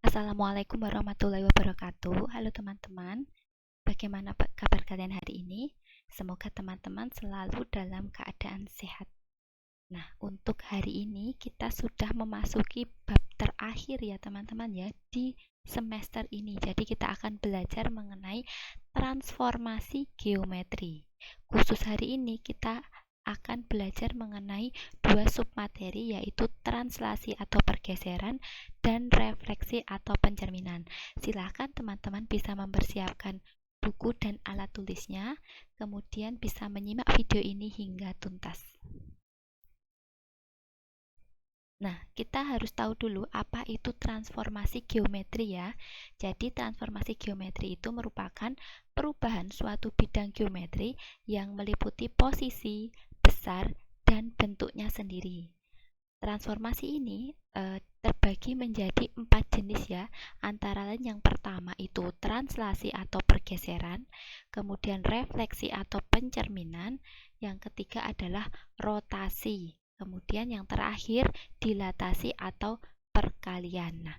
Assalamualaikum warahmatullahi wabarakatuh. Halo teman-teman, bagaimana kabar kalian hari ini? Semoga teman-teman selalu dalam keadaan sehat. Nah, untuk hari ini kita sudah memasuki bab terakhir ya teman-teman ya di semester ini. Jadi kita akan belajar mengenai transformasi geometri. Khusus hari ini kita akan belajar mengenai dua submateri, yaitu translasi atau pergeseran dan refleksi atau pencerminan. Silakan teman-teman bisa mempersiapkan buku dan alat tulisnya, kemudian bisa menyimak video ini hingga tuntas. Nah, kita harus tahu dulu apa itu transformasi geometri ya. Jadi, transformasi geometri itu merupakan perubahan suatu bidang geometri yang meliputi posisi, besar, dan bentuknya sendiri. Transformasi ini terbagi menjadi 4 jenis ya. Antara lain yang pertama itu translasi atau pergeseran, kemudian refleksi atau pencerminan, yang ketiga adalah rotasi, kemudian yang terakhir dilatasi atau perkalian. Nah,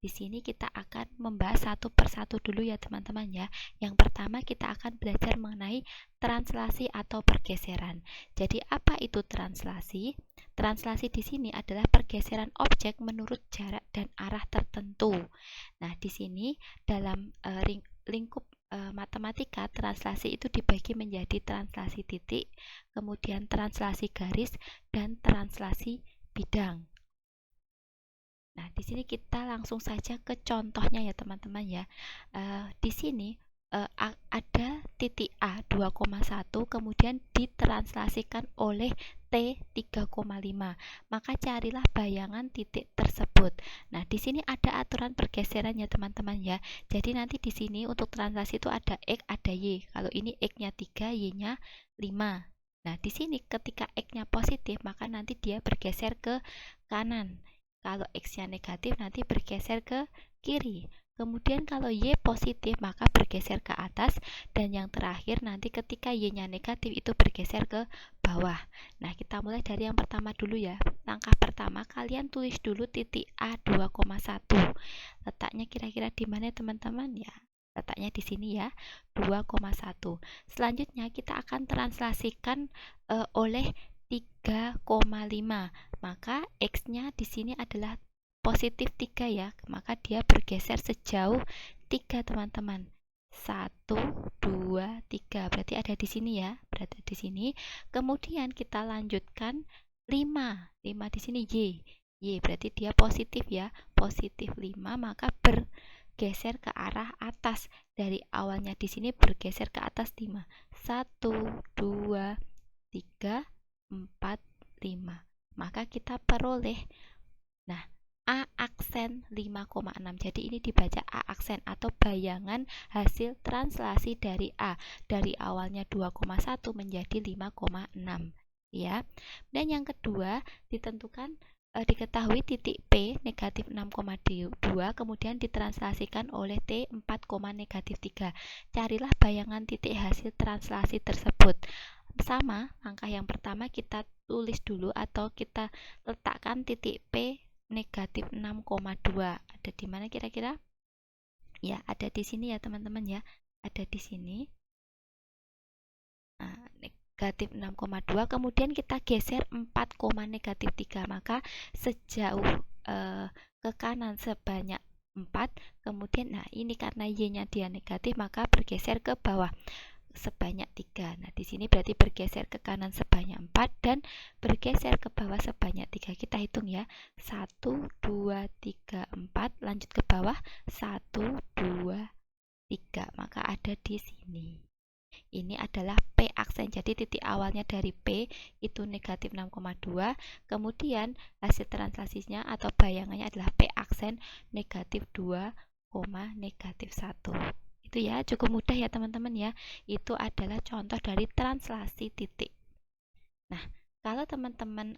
di sini kita akan membahas satu persatu dulu ya teman-teman ya. Yang pertama kita akan belajar mengenai translasi atau pergeseran. Jadi apa itu translasi? Translasi di sini adalah pergeseran objek menurut jarak dan arah tertentu. Nah, di sini dalam lingkup matematika, translasi itu dibagi menjadi translasi titik, kemudian translasi garis, dan translasi bidang. Nah, di sini kita langsung saja ke contohnya ya teman-teman ya. Di sini ada titik A 2,1 kemudian ditranslasikan oleh T 3,5. Maka carilah bayangan titik tersebut. Nah, di sini ada aturan pergeseran ya teman-teman ya. Jadi nanti di sini untuk translasi itu ada X, ada Y. Kalau ini X-nya 3, Y-nya 5. Nah, di sini ketika X-nya positif, maka nanti dia bergeser ke kanan. Kalau X-nya negatif, nanti bergeser ke kiri. Kemudian kalau Y positif, maka bergeser ke atas. Dan yang terakhir, nanti ketika Y-nya negatif, itu bergeser ke bawah. Nah, kita mulai dari yang pertama dulu ya. Langkah pertama, kalian tulis dulu titik A 2,1. Letaknya kira-kira di mana teman-teman ya? Letaknya di sini ya, 2,1. Selanjutnya kita akan translasikan oleh 3,5. Maka X-nya di sini adalah positif 3 ya. Maka dia bergeser sejauh 3 teman-teman. 1, 2, 3. Berarti ada di sini ya. Berarti di sini. Kemudian kita lanjutkan 5. 5 di sini Y. Y berarti dia positif ya. Positif 5, maka bergeser ke arah atas. Dari awalnya di sini bergeser ke atas 5. 1, 2, 3, 4, 5. Maka kita peroleh A aksen 5,6. Jadi ini dibaca A aksen atau bayangan hasil translasi dari A. Dari awalnya 2,1 menjadi 5,6 ya. Dan yang kedua ditentukan diketahui titik P negatif 6,2 kemudian ditranslasikan oleh T 4, negatif 3. Carilah bayangan titik hasil translasi tersebut. Sama, langkah yang pertama kita tulis dulu atau kita letakkan titik P negatif 6,2. Ada di mana kira-kira? Ya, ada di sini ya teman-teman ya. Ada di sini. Nah, negatif 6,2 kemudian kita geser 4, negatif 3. Maka sejauh ke kanan sebanyak 4. Kemudian nah ini karena Y-nya dia negatif maka bergeser ke bawah sebanyak 3. Nah, di sini berarti bergeser ke kanan sebanyak 4 dan bergeser ke bawah sebanyak 3. Kita hitung ya. 1, 2, 3, 4. Lanjut ke bawah. 1, 2, 3. Maka ada di sini. Ini adalah P aksen. Jadi titik awalnya dari P itu negatif 6,2. Kemudian hasil translasinya atau bayangannya adalah P aksen negatif 2, negatif 1. Itu ya, cukup mudah ya teman-teman ya. Itu adalah contoh dari translasi titik. Nah, kalau teman-teman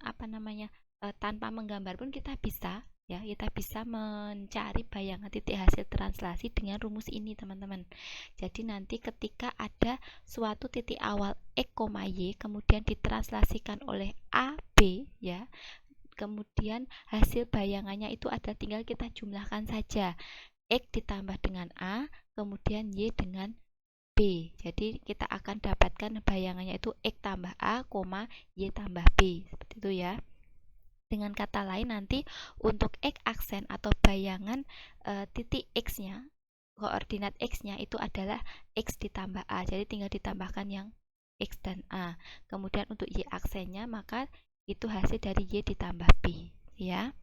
tanpa menggambar pun kita bisa ya, kita bisa mencari bayangan titik hasil translasi dengan rumus ini teman-teman. Jadi nanti ketika ada suatu titik awal X, Y kemudian ditranslasikan oleh A, B ya. kemudian hasil bayangannya itu ada, tinggal kita jumlahkan saja. X ditambah dengan A, kemudian Y dengan B. Jadi kita akan dapatkan bayangannya itu X tambah A, Y tambah B. Seperti itu ya. Dengan kata lain, nanti untuk X aksen atau bayangan titik X-nya, koordinat X-nya itu adalah X ditambah A. Jadi tinggal ditambahkan yang X dan A. Kemudian untuk Y aksennya, maka itu hasil dari Y ditambah B. Ya.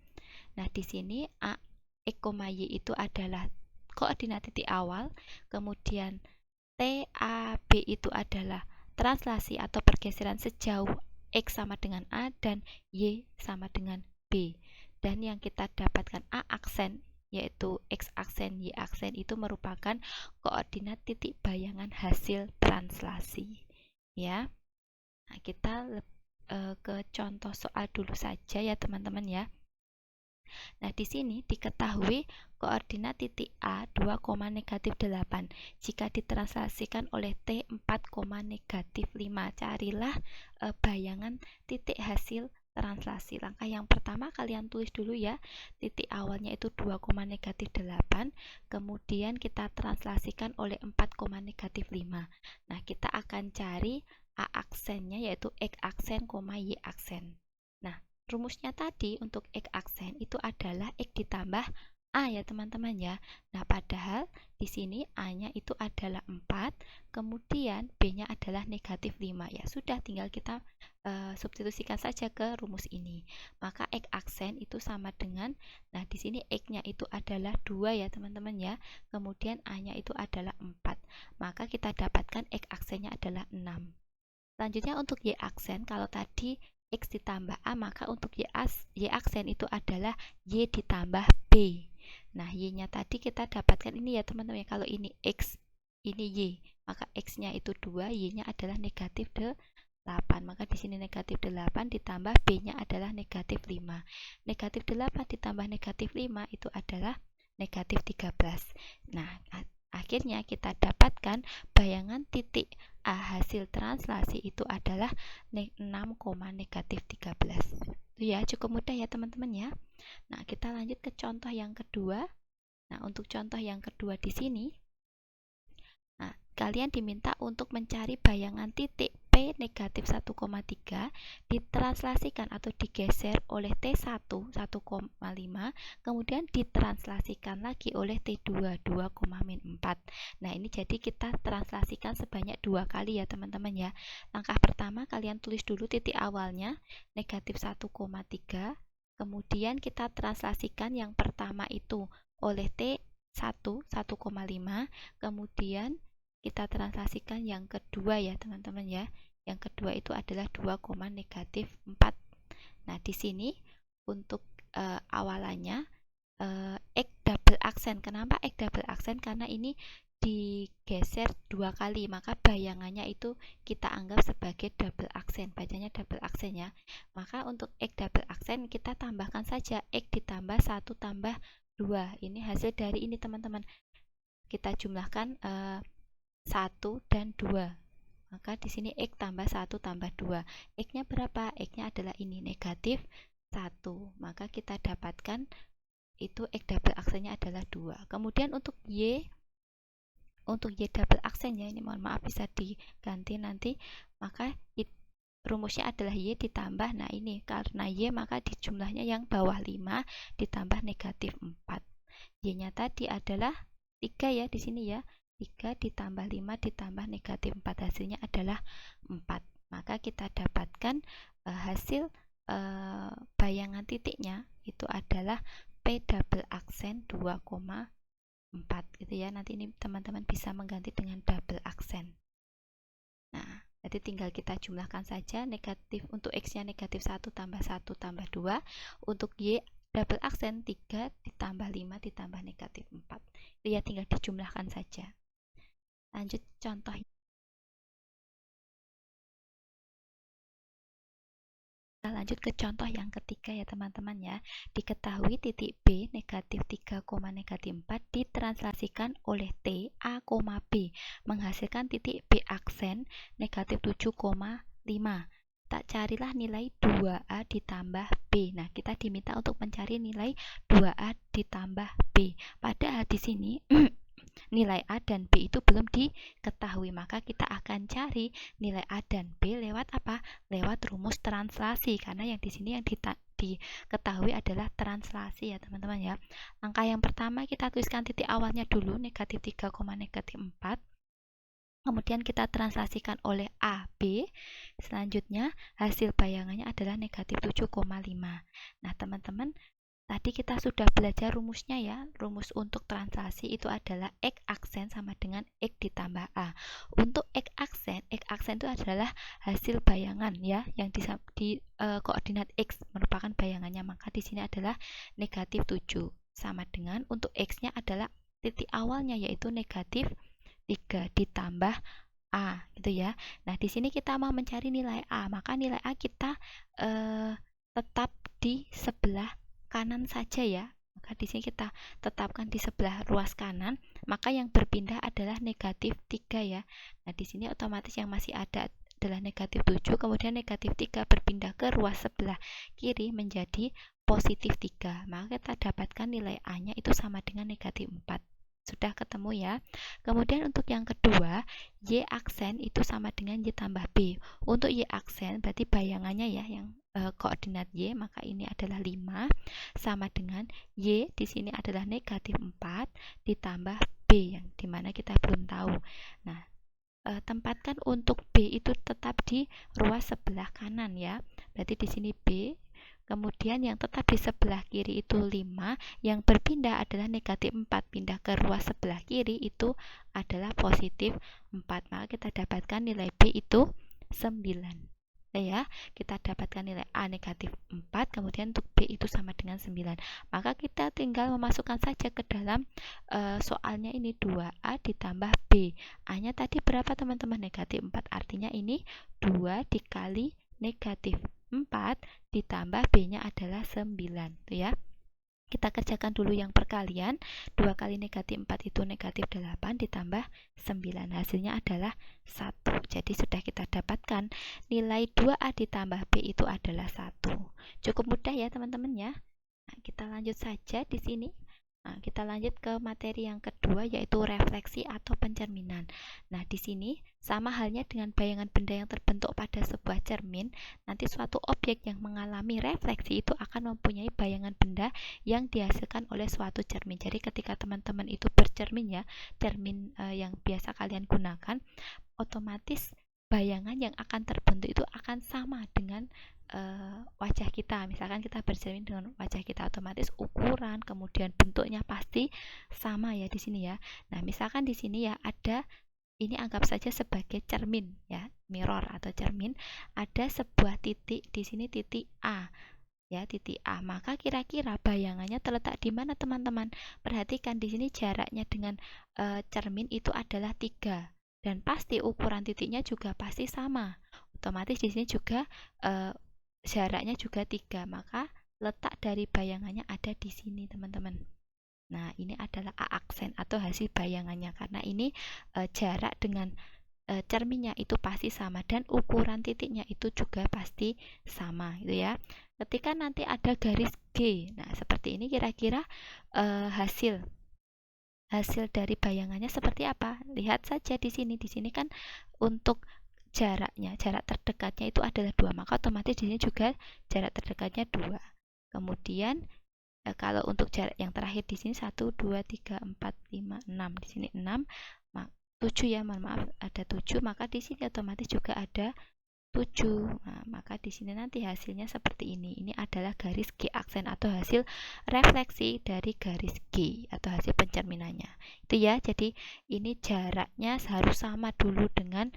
Nah, di sini A, X, Y itu adalah koordinat titik awal, kemudian T, A, B itu adalah translasi atau pergeseran sejauh X sama dengan A dan Y sama dengan B. Dan yang kita dapatkan A aksen, yaitu X aksen, Y aksen itu merupakan koordinat titik bayangan hasil translasi. Ya. Nah, kita ke contoh soal dulu saja ya teman-teman ya. Nah, di sini diketahui koordinat titik A 2, -8 jika ditranslasikan oleh T 4, -5. Carilah bayangan titik hasil translasi. Langkah yang pertama kalian tulis dulu ya. Titik awalnya itu 2, -8, kemudian kita translasikan oleh 4, -5. Nah, kita akan cari A aksennya yaitu X aksen, Y aksen. Nah, rumusnya tadi untuk X aksen itu adalah X ditambah A ya teman-teman ya. Nah, padahal di sini A-nya itu adalah 4, kemudian B-nya adalah -5. Ya sudah, tinggal kita substitusikan saja ke rumus ini. Maka X aksen itu sama dengan, nah di sini X-nya itu adalah 2 ya teman-teman ya. Kemudian A-nya itu adalah 4. Maka kita dapatkan X aksennya adalah 6. Selanjutnya untuk Y aksen, kalau tadi X ditambah A, maka untuk Y aksen itu adalah Y ditambah B. Nah, Y-nya tadi kita dapatkan ini ya teman-teman. Kalau ini X, ini Y, maka X-nya itu 2, Y-nya adalah -8. Maka di sini -8 ditambah B-nya adalah -5. -8 ditambah -5 itu adalah -13. Nah, akhirnya kita dapatkan bayangan titik A hasil translasi itu adalah 6, -13. Itu ya, cukup mudah ya teman-teman ya. Nah, kita lanjut ke contoh yang kedua. Nah, untuk contoh yang kedua di sini, nah, kalian diminta untuk mencari bayangan titik P -1,3 ditranslasikan atau digeser oleh T1 1,5, kemudian ditranslasikan lagi oleh T2 2,4. Nah, ini jadi kita translasikan sebanyak 2 kali ya teman-teman ya. Langkah pertama kalian tulis dulu titik awalnya -1,3, kemudian kita translasikan yang pertama itu oleh T1 1,5, kemudian kita translasikan yang kedua ya teman-teman ya. Yang kedua itu adalah 2,-4. Nah, di sini untuk awalannya X double aksen. Kenapa X double aksen? Karena ini digeser 2 kali, maka bayangannya itu kita anggap sebagai double aksen. Bacanya double aksen ya. Maka untuk X double aksen kita tambahkan saja X ditambah 1 tambah 2. Ini hasil dari ini teman-teman. Kita jumlahkan 1 dan 2. Maka di sini X tambah 1 tambah 2. X-nya berapa? X-nya adalah ini, -1. Maka kita dapatkan itu X double aksennya adalah 2. Kemudian untuk Y double aksennya, ini mohon maaf bisa diganti nanti. Maka rumusnya adalah Y ditambah, nah ini karena Y maka di jumlahnya yang bawah 5 ditambah -4. Y-nya tadi adalah 3 ya di sini ya. 3 ditambah 5 ditambah -4, hasilnya adalah 4. Maka kita dapatkan hasil bayangan titiknya itu adalah P double aksen 2,4 gitu ya. Nanti ini teman-teman bisa mengganti dengan double aksen. Nah, jadi tinggal kita jumlahkan saja. Negatif untuk X-nya -1 tambah 1 tambah 2. Untuk Y double aksen 3 ditambah 5 ditambah -4. Itu ya, tinggal dijumlahkan saja. Lanjut contoh. Kita lanjut ke contoh yang ketiga ya teman-teman ya. Diketahui titik B -3, -4 ditranslasikan oleh T, A, B menghasilkan titik B aksen -7,5. carilah nilai 2A ditambah B. Nah, kita diminta untuk mencari nilai 2A ditambah B. Padahal di sini nilai A dan B itu belum diketahui, maka kita akan cari nilai A dan B lewat apa? Lewat rumus translasi, karena yang di sini yang diketahui adalah translasi ya teman-teman ya. Langkah yang pertama kita tuliskan titik awalnya dulu, negatif 3, negatif 4. Kemudian kita translasikan oleh A, B. Selanjutnya hasil bayangannya adalah negatif 7,5. Nah teman-teman, tadi kita sudah belajar rumusnya ya. Rumus untuk translasi itu adalah X aksen sama dengan X ditambah A. Untuk X aksen itu adalah hasil bayangan ya, yang di koordinat X merupakan bayangannya. Maka di sini adalah negatif 7 sama dengan untuk X-nya adalah titik awalnya yaitu negatif 3 ditambah A gitu ya. Nah, di sini kita mau mencari nilai A, maka nilai A kita tetap di sebelah kanan saja ya. Maka di sini kita tetapkan di sebelah ruas kanan, maka yang berpindah adalah negatif 3 ya. Nah, di sini otomatis yang masih ada adalah negatif 7, kemudian negatif 3 berpindah ke ruas sebelah kiri menjadi positif 3. Maka kita dapatkan nilai A-nya itu sama dengan negatif 4. Sudah ketemu ya. Kemudian untuk yang kedua, Y aksen itu sama dengan Y tambah B. Untuk Y aksen berarti bayangannya ya yang koordinat Y, maka ini adalah 5 sama dengan Y di sini adalah negatif 4 ditambah B yang dimana kita belum tahu. Nah, tempatkan untuk B itu tetap di ruas sebelah kanan ya. Berarti di sini B. Kemudian yang tetap di sebelah kiri itu 5, yang berpindah adalah negatif 4, pindah ke ruas sebelah kiri itu adalah positif 4. Maka kita dapatkan nilai B itu 9. Ya, kita dapatkan nilai A negatif 4, kemudian untuk B itu sama dengan 9. Maka kita tinggal memasukkan saja ke dalam soalnya ini 2A ditambah B. A-nya tadi berapa teman-teman? Negatif 4, artinya ini 2 dikali negatif 4 ditambah B-nya adalah 9 tuh ya. Kita kerjakan dulu yang perkalian. 2 kali negatif 4 itu negatif 8 ditambah 9. Hasilnya adalah 1. Jadi sudah kita dapatkan nilai 2A ditambah B itu adalah 1. Cukup mudah ya teman-teman ya. Nah, kita lanjut saja di sini. Nah, kita lanjut ke materi yang kedua yaitu refleksi atau pencerminan. Nah, di sini sama halnya dengan bayangan benda yang terbentuk pada sebuah cermin, nanti suatu objek yang mengalami refleksi itu akan mempunyai bayangan benda yang dihasilkan oleh suatu cermin. Jadi ketika teman-teman itu bercermin ya, cermin yang biasa kalian gunakan, otomatis bayangan yang akan terbentuk itu akan sama dengan wajah kita. Misalkan kita bercermin dengan wajah kita, otomatis ukuran kemudian bentuknya pasti sama ya di sini ya. Nah, misalkan di sini ya ada, ini anggap saja sebagai cermin ya, mirror atau cermin, ada sebuah titik di sini, titik A ya, titik A. Maka kira-kira bayangannya terletak di mana teman-teman? Perhatikan di sini jaraknya dengan cermin itu adalah 3 dan pasti ukuran titiknya juga pasti sama. Otomatis di sini juga jaraknya juga 3, maka letak dari bayangannya ada di sini teman-teman. Nah, ini adalah A aksen atau hasil bayangannya, karena ini jarak dengan cerminnya itu pasti sama dan ukuran titiknya itu juga pasti sama gitu ya. Ketika nanti ada garis G, nah seperti ini kira-kira hasil dari bayangannya seperti apa? Lihat saja di sini. Di sini kan untuk jarak terdekatnya itu adalah 2, maka otomatis di sini juga jarak terdekatnya 2. Kemudian kalau untuk jarak yang terakhir di sini 1, 2, 3, 4, 5, 6. Di sini 6, 7 ya, mohon maaf ada 7, maka di sini otomatis juga ada 7. Nah, maka di sini nanti hasilnya seperti ini. Ini adalah garis G aksen atau hasil refleksi dari garis G atau hasil pencerminannya. Itu ya. Jadi ini jaraknya harus sama dulu dengan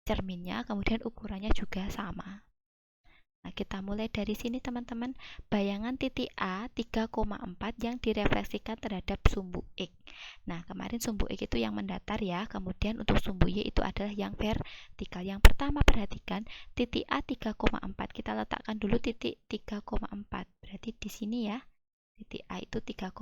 cerminnya, kemudian ukurannya juga sama. Nah, kita mulai dari sini teman-teman. Bayangan titik A 3,4 yang direfleksikan terhadap sumbu X. Nah, kemarin sumbu X itu yang mendatar ya. Kemudian untuk sumbu Y itu adalah yang vertikal. Yang pertama perhatikan titik A 3,4. Kita letakkan dulu titik 3,4. Berarti di sini ya. titik A itu 3,4.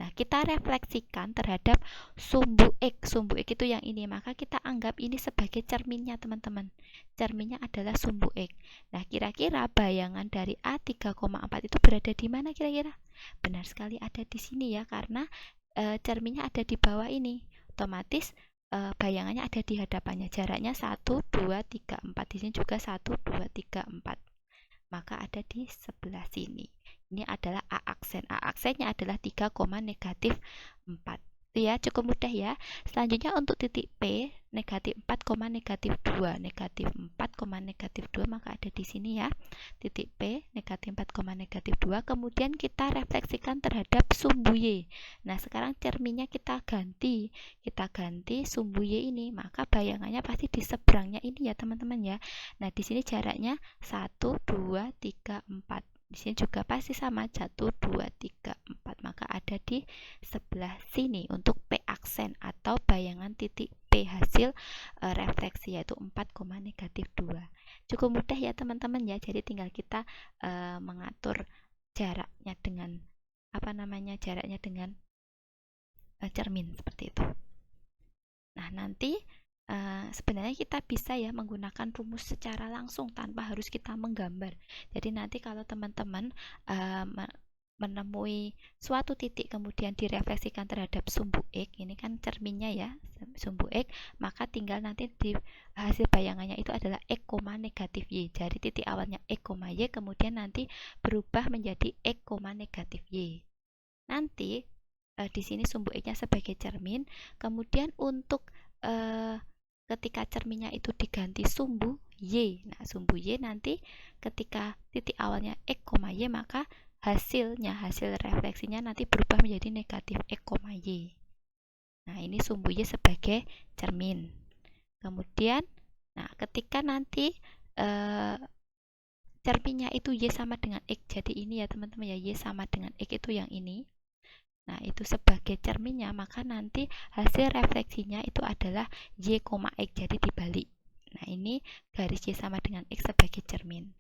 Nah, kita refleksikan terhadap sumbu X. Sumbu X itu yang ini, maka kita anggap ini sebagai cerminnya, teman-teman. Cerminnya adalah sumbu X. Nah, kira-kira bayangan dari A 3,4 itu berada di mana kira-kira? Benar sekali ada di sini ya, karena cerminnya ada di bawah ini. Otomatis bayangannya ada di hadapannya. Jaraknya 1, 2, 3, 4. Di sini juga 1, 2, 3, 4. Maka ada di sebelah sini. Ini adalah A aksen. A aksennya adalah 3, negatif 4. Itu ya, cukup mudah ya. Selanjutnya untuk titik P, negatif 4, negatif 2. Negatif 4, negatif 2, maka ada di sini ya. Titik P, negatif 4, negatif 2. Kemudian kita refleksikan terhadap sumbu Y. Nah, sekarang cerminnya kita ganti. Kita ganti sumbu Y ini, maka bayangannya pasti di seberangnya ini ya, teman-teman ya. Nah, di sini jaraknya 1, 2, 3, 4. Di sini juga pasti sama, 1, 2, 3, 4. Maka ada di sebelah sini untuk P aksen atau bayangan titik P hasil refleksi, yaitu 4, negatif 2. Cukup mudah ya, teman-teman ya. Jadi tinggal kita mengatur jaraknya dengan jaraknya dengan cermin seperti itu. Nah, nanti sebenarnya kita bisa ya menggunakan rumus secara langsung tanpa harus kita menggambar. Jadi nanti kalau teman-teman menemui suatu titik kemudian direfleksikan terhadap sumbu X, ini kan cerminnya ya, sumbu X, maka tinggal nanti di hasil bayangannya itu adalah X, negatif Y. Jadi titik awalnya X, Y, kemudian nanti berubah menjadi X, negatif Y. Nanti di sini sumbu X-nya sebagai cermin, kemudian untuk ketika cerminnya itu diganti sumbu Y. Nah, sumbu Y nanti ketika titik awalnya X, Y, maka hasil refleksinya nanti berubah menjadi negatif X, Y. Nah, ini sumbu Y sebagai cermin. Kemudian, nah ketika nanti cerminnya itu Y sama dengan X, jadi ini ya teman-teman ya, Y sama dengan X itu yang ini. Nah, itu sebagai cerminnya, maka nanti hasil refleksinya itu adalah Y, X, jadi dibalik. Nah, ini garis Y sama dengan X sebagai cermin.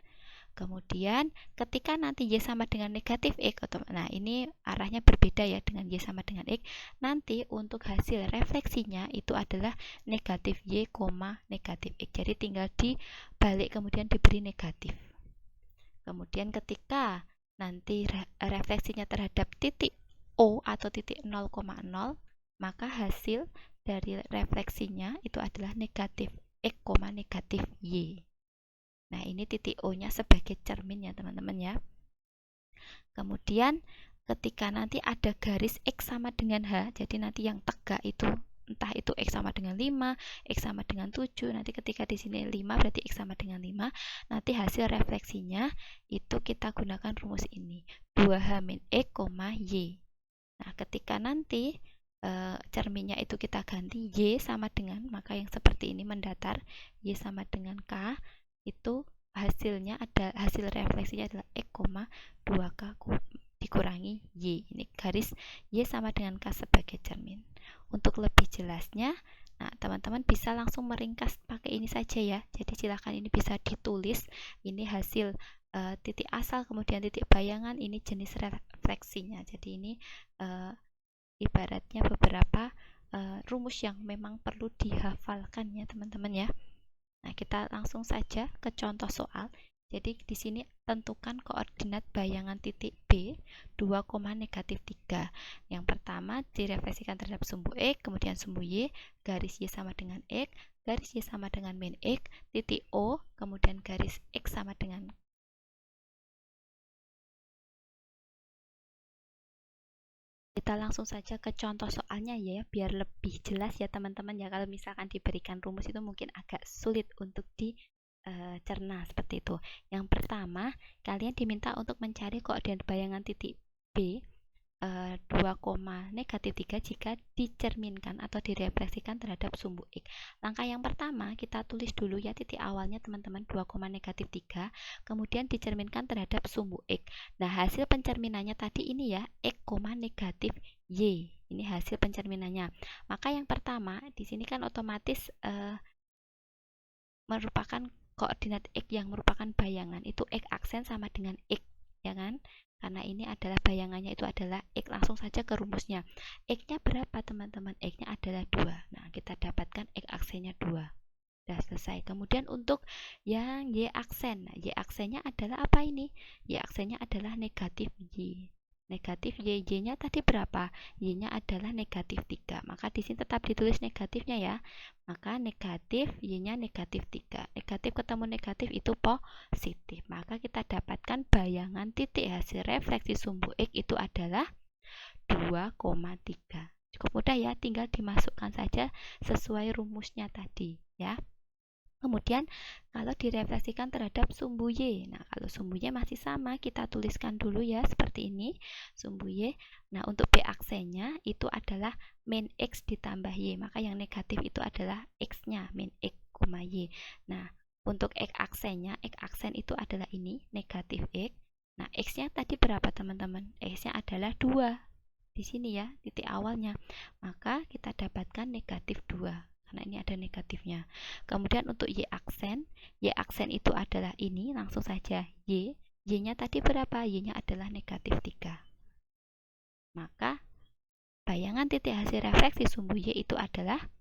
Kemudian, ketika nanti Y sama dengan negatif X, nah ini arahnya berbeda ya dengan Y sama dengan X. Nanti untuk hasil refleksinya itu adalah negatif Y, negatif X. Jadi tinggal dibalik kemudian diberi negatif. Kemudian ketika nanti refleksinya terhadap titik O atau titik 0,0, maka hasil dari refleksinya itu adalah negatif X, negatif Y. Nah, ini titik O-nya sebagai cermin ya, teman-teman ya. Kemudian ketika nanti ada garis X sama dengan H, jadi nanti yang tegak itu entah itu X sama dengan 5, X sama dengan 7, nanti ketika di sini 5 berarti X sama dengan 5, nanti hasil refleksinya itu kita gunakan rumus ini, 2H min X, Y. Nah, ketika nanti cerminnya itu kita ganti Y sama dengan, maka yang seperti ini mendatar, Y sama dengan K, itu hasilnya ada, hasil refleksinya adalah X, 2K dikurangi Y. Ini garis Y sama dengan K sebagai cermin. Untuk lebih jelasnya, nah teman-teman bisa langsung meringkas pakai ini saja ya. Jadi silakan ini bisa ditulis, ini hasil titik asal kemudian titik bayangan, ini jenis refleksinya. Jadi ini ibaratnya beberapa rumus yang memang perlu dihafalkan ya, teman-teman ya. Nah, kita langsung saja ke contoh soal. Jadi di sini tentukan koordinat bayangan titik B 2, negatif 3. Yang pertama direfleksikan terhadap sumbu X, kemudian sumbu Y, garis Y sama dengan X, garis Y sama dengan min X, titik O, kemudian garis X sama dengan. Kita langsung saja ke contoh soalnya ya, biar lebih jelas ya teman-teman ya. Kalau misalkan diberikan rumus itu mungkin agak sulit untuk dicerna seperti itu. Yang pertama, kalian diminta untuk mencari koordinat bayangan titik B 2, negatif 3 jika dicerminkan atau direfleksikan terhadap sumbu X. Langkah yang pertama, kita tulis dulu ya titik awalnya teman-teman, 2, negatif 3, kemudian dicerminkan terhadap sumbu X. Nah, hasil pencerminannya tadi ini ya, X, negatif Y. Ini hasil pencerminannya. Maka yang pertama, di sini kan otomatis merupakan koordinat X yang merupakan bayangan, itu X aksen sama dengan X, ya kan? karena ini adalah bayangannya itu adalah X. Langsung saja ke rumusnya. X-nya berapa teman-teman? X-nya adalah 2. Nah, kita dapatkan X aksennya 2. Sudah selesai. Kemudian untuk yang Y aksen. Nah, Y aksennya adalah apa ini? Y aksennya adalah negatif Y. Negatif Y. Y-nya tadi berapa? Y-nya adalah negatif 3. Maka di sini tetap ditulis negatifnya ya. Maka negatif Y-nya negatif 3. Negatif ketemu negatif itu positif. Maka kita dapatkan bayangan titik hasil refleksi sumbu X itu adalah 2,3. Cukup mudah ya, tinggal dimasukkan saja sesuai rumusnya tadi ya. Kemudian kalau direfleksikan terhadap sumbu Y, nah kalau sumbu Y masih sama, kita tuliskan dulu ya seperti ini, sumbu Y. Nah untuk B aksennya itu adalah min X ditambah Y, maka yang negatif itu adalah X-nya, min X, Y. Nah untuk X aksennya, X aksen itu adalah ini, negatif X. Nah X-nya tadi berapa teman-teman? X-nya adalah 2, di sini ya, titik awalnya. Maka kita dapatkan negatif 2. Karena ini ada negatifnya. Kemudian untuk Y aksen itu adalah ini, langsung saja Y. Y-nya tadi berapa? Y-nya adalah negatif 3. Maka bayangan titik hasil refleksi sumbu Y itu adalah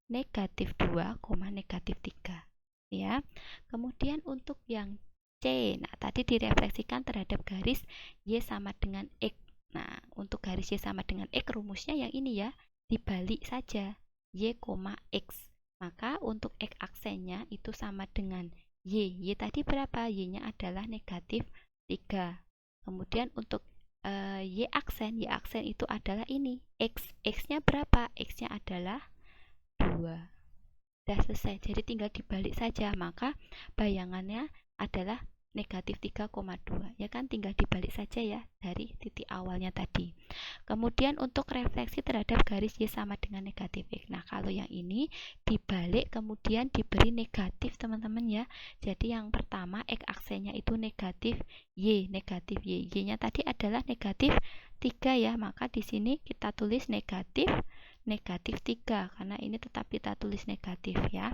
negatif 2, negatif 3. Ya. Kemudian untuk yang C, nah tadi direfleksikan terhadap garis Y sama dengan X. Nah, untuk garis Y sama dengan X rumusnya yang ini ya, dibalik saja. Y, X. Maka untuk X aksennya itu sama dengan Y. Y tadi berapa? Y-nya adalah negatif 3. Kemudian untuk Y aksen itu adalah ini, X. X-nya berapa? X-nya adalah 2. Sudah selesai, jadi tinggal dibalik saja. Maka bayangannya adalah negatif 3,2. Ya kan, tinggal dibalik saja ya dari titik awalnya tadi. Kemudian untuk refleksi terhadap garis Y sama dengan negatif X. Nah kalau yang ini dibalik kemudian diberi negatif teman-teman ya. Jadi yang pertama X aksennya itu negatif Y. Y-nya tadi adalah negatif 3 ya. Maka di sini kita tulis negatif 3 karena ini tetap kita tulis negatif ya.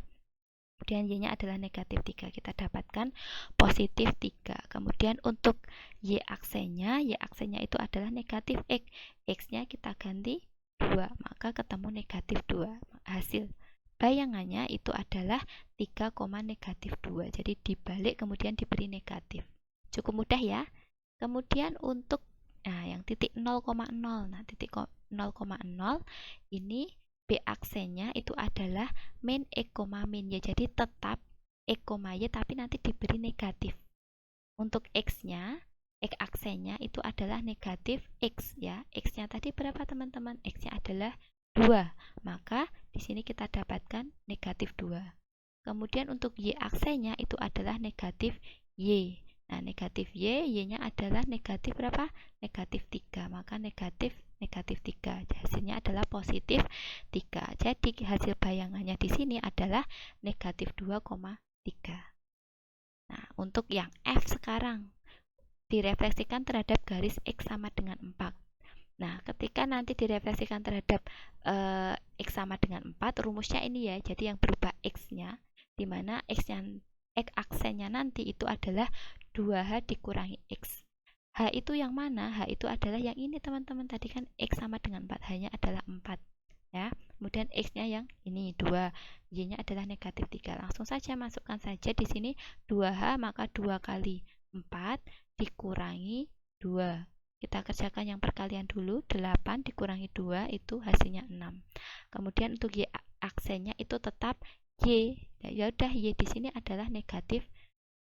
Kemudian Y-nya adalah negatif 3, kita dapatkan positif 3. Kemudian untuk Y aksennya itu adalah negatif X. X-nya kita ganti 2, maka ketemu negatif 2. Hasil bayangannya itu adalah 3, negatif 2. Jadi dibalik kemudian diberi negatif. Cukup mudah ya. Kemudian untuk yang titik 0,0. Nah, titik 0,0 ini B aksennya itu adalah min X, min Y. Jadi tetap X, Y tapi nanti diberi negatif. Untuk X-nya, X aksennya itu adalah negatif X ya. X-nya tadi berapa teman-teman? X-nya adalah 2. Maka di sini kita dapatkan negatif 2. Kemudian untuk Y aksennya itu adalah negatif Y. Nah, negatif Y, Y-nya adalah negatif berapa? Negatif 3. Maka negatif 3. Hasilnya adalah positif 3. Jadi hasil bayangannya di sini adalah negatif 2,3. Nah, untuk yang F sekarang direfleksikan terhadap garis X sama dengan 4. Nah, ketika nanti direfleksikan terhadap X sama dengan 4, rumusnya ini ya. Jadi yang berubah X-nya, di mana X aksennya nanti itu adalah 2H dikurangi X. H itu yang mana? H itu adalah yang ini teman-teman. Tadi kan X sama dengan 4, H-nya adalah 4 ya. Kemudian X-nya yang ini 2, Y-nya adalah negatif 3. Langsung saja masukkan saja di sini 2H, maka 2 kali 4 dikurangi 2. Kita kerjakan yang perkalian dulu, 8 dikurangi 2 itu hasilnya 6. Kemudian untuk Y aksennya itu tetap Y. Ya udah, Y di sini adalah negatif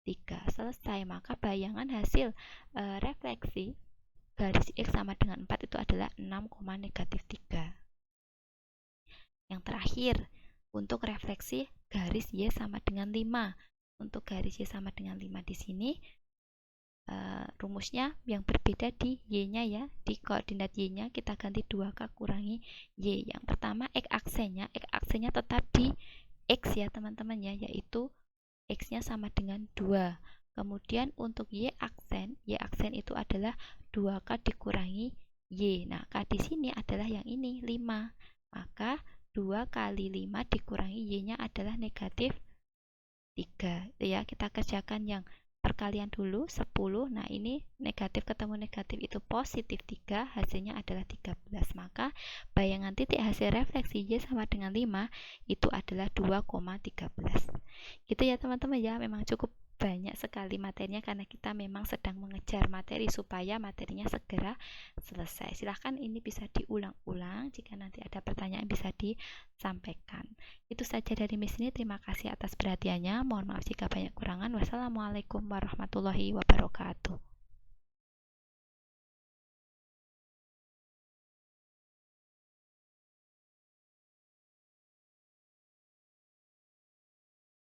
3. Selesai. Maka bayangan hasil refleksi garis X sama dengan 4 itu adalah 6, negatif 3. Yang terakhir, untuk refleksi garis Y sama dengan 5. Untuk garis Y sama dengan 5 di sini rumusnya yang berbeda di Y-nya ya. Di koordinat Y-nya kita ganti 2K kurangi Y. Yang pertama X aksennya tetap di X ya teman-teman ya, yaitu X-nya sama dengan 2. Kemudian untuk Y aksen itu adalah 2K dikurangi Y. Nah, K di sini adalah yang ini 5. Maka 2 kali 5 dikurangi Y-nya adalah negatif 3. Ya, kita kerjakan yang perkalian dulu 10. Nah, ini negatif ketemu negatif itu positif 3, hasilnya adalah 13. Maka bayangan titik hasil refleksi Y sama dengan 5 itu adalah 2,13. Gitu ya teman-teman ya, memang cukup banyak sekali materinya karena kita memang sedang mengejar materi supaya materinya segera selesai. Silahkan ini bisa diulang-ulang, jika nanti ada pertanyaan bisa disampaikan. Itu saja dari Miss ini, terima kasih atas perhatiannya. Mohon maaf jika banyak kurangan. Wassalamualaikum warahmatullahi wabarakatuh.